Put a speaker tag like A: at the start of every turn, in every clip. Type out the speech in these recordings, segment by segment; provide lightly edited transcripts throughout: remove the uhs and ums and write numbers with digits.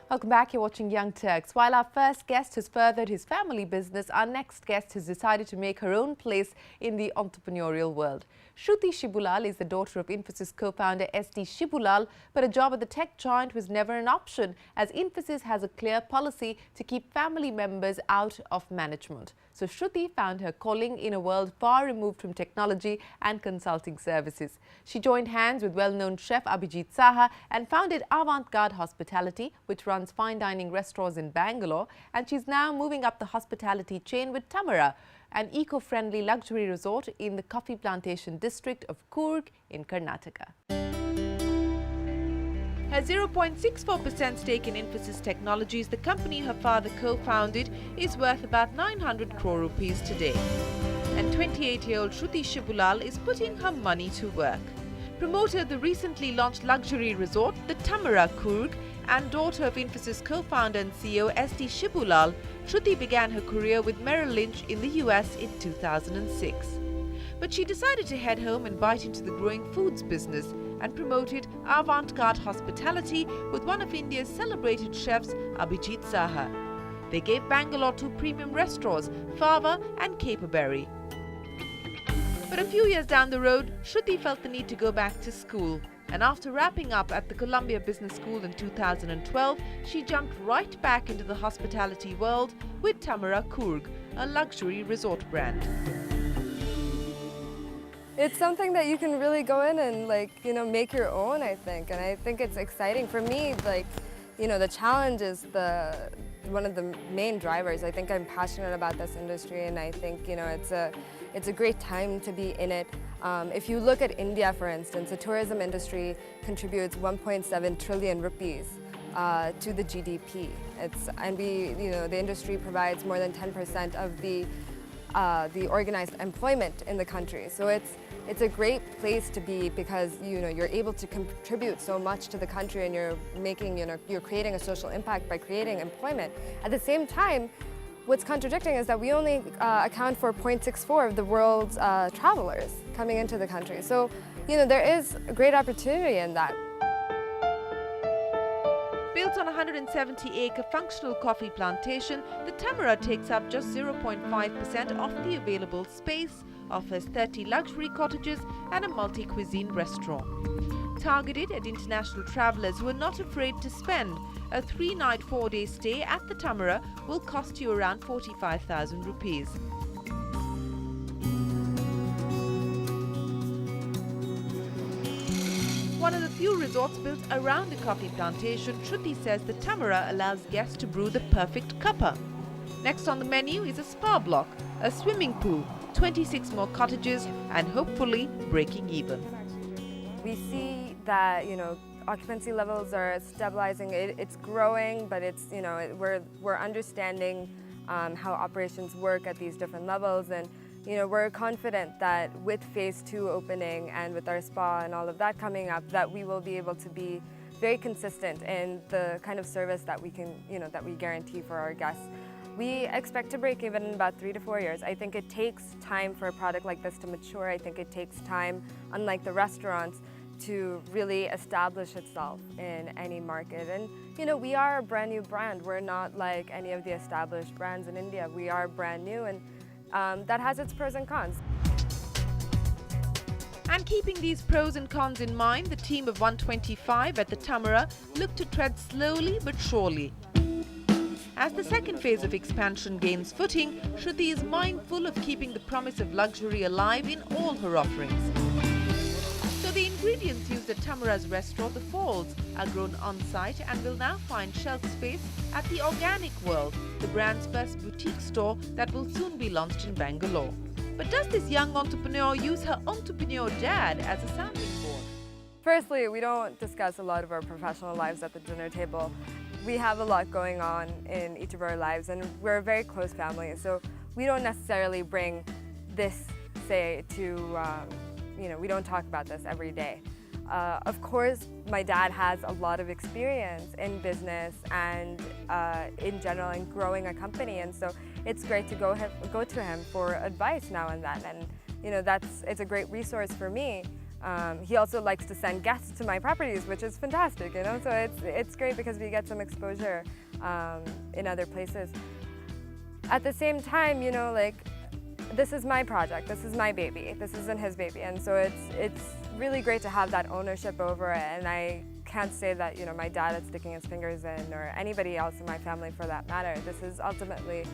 A: Welcome back. You're watching Young Turks. While our first guest has furthered his family business, our next guest has decided to make her own place in the entrepreneurial world. Shruti Shibulal is the daughter of Infosys co-founder SD Shibulal, but a job at the tech giant was never an option, as Infosys has a clear policy to keep family members out of management. So Shruti found her calling in a world far removed from technology and consulting services. She joined hands with well-known chef Abhijit Saha and founded Avant-Garde Hospitality, which runs fine dining restaurants in Bangalore, and she's now moving up the hospitality chain with Tamara, an eco-friendly luxury resort in the coffee plantation district of Coorg in Karnataka. Her 0.64% stake in Infosys Technologies, the company her father co-founded, is worth about 900 crore rupees today. And 28-year-old Shruti Shibulal is putting her money to work. Promoter of the recently launched luxury resort, the Tamara Coorg, and daughter of Infosys co-founder and CEO SD Shibulal, Shruti began her career with Merrill Lynch in the US in 2006. But she decided to head home and bite into the growing foods business and promoted Avant-Garde Hospitality with one of India's celebrated chefs, Abhijit Saha. They gave Bangalore 2 premium restaurants, Fava and Caperberry. But a few years down the road, Shruti felt the need to go back to school. And after wrapping up at the Columbia Business School in 2012, she jumped right back into the hospitality world with Tamara Coorg, a luxury resort brand.
B: It's something that you can really go in and make your own, I think. And I think it's exciting. For me, the challenge is one of the main drivers. I think I'm passionate about this industry, and I think, it's a great time to be in it. If you look at India, for instance, the tourism industry contributes 1.7 trillion rupees to the GDP. The industry provides more than 10% of the organized employment in the country. So it's a great place to be because you're able to contribute so much to the country, and you're creating a social impact by creating employment. At the same time, what's contradicting is that we only account for 0.64 of the world's travelers coming into the country. So there is a great opportunity in that.
A: Built on a 170-acre functional coffee plantation, the Tamara takes up just 0.5% of the available space, offers 30 luxury cottages and a multi-cuisine restaurant. Targeted at international travelers who are not afraid to spend, a 3-night, 4-day stay at the Tamara will cost you around 45,000 rupees. One of the few resorts built around a coffee plantation, Shruti says the Tamara allows guests to brew the perfect cuppa. Next on the menu is a spa block, a swimming pool, 26 more cottages, and hopefully breaking even.
B: We see that occupancy levels are stabilizing. It's growing, but it's we're understanding how operations work at these different levels, and we're confident that with phase 2 opening and with our spa and all of that coming up, that we will be able to be very consistent in the kind of service that we can that we guarantee for our guests. We expect to break even in about 3 to 4 years. I think it takes time for a product like this to mature. I think it takes time, unlike the restaurants, to really establish itself in any market. And we are a brand new brand. We're not like any of the established brands in India. We are brand new, and that has its pros and cons.
A: And keeping these pros and cons in mind, the team of 125 at the Tamara look to tread slowly but surely. As the second phase of expansion gains footing, Shruti is mindful of keeping the promise of luxury alive in all her offerings. So the ingredients used at Tamara's restaurant, the Falls, are grown on-site and will now find shelf space at the Organic World, the brand's first boutique store that will soon be launched in Bangalore. But does this young entrepreneur use her entrepreneur dad as a sounding board?
B: Firstly, we don't discuss a lot of our professional lives at the dinner table. We have a lot going on in each of our lives, and we're a very close family, so we don't necessarily bring this, say, to we don't talk about this every day. Of course, my dad has a lot of experience in business and in general in growing a company, and so it's great to go to him for advice now and then, and it's a great resource for me. He also likes to send guests to my properties, which is fantastic, so it's great because we get some exposure in other places. At the same time, this is my project, this is my baby, this isn't his baby, and so it's really great to have that ownership over it, and I can't say that my dad is sticking his fingers in, or anybody else in my family for that matter. This is ultimately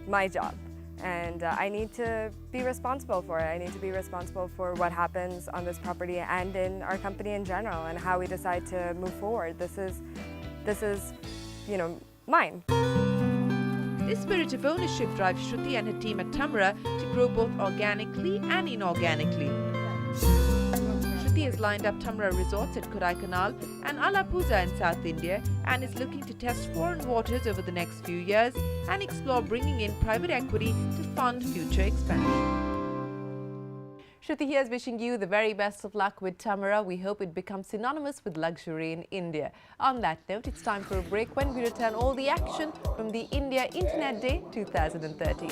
B: my job, and I need to be responsible for it. I need to be responsible for what happens on this property and in our company in general, and how we decide to move forward. This is mine.
A: This spirit of ownership drives Shruti and her team at Tamra to grow both organically and inorganically. Shruti has lined up Tamra resorts at Kodaikanal and Alappuzha in South India and is looking to test foreign waters over the next few years and explore bringing in private equity to fund future expansion. Shruti here is wishing you the very best of luck with Tamra. We hope it becomes synonymous with luxury in India. On that note, it's time for a break. When we return, all the action from the India Internet Day 2013.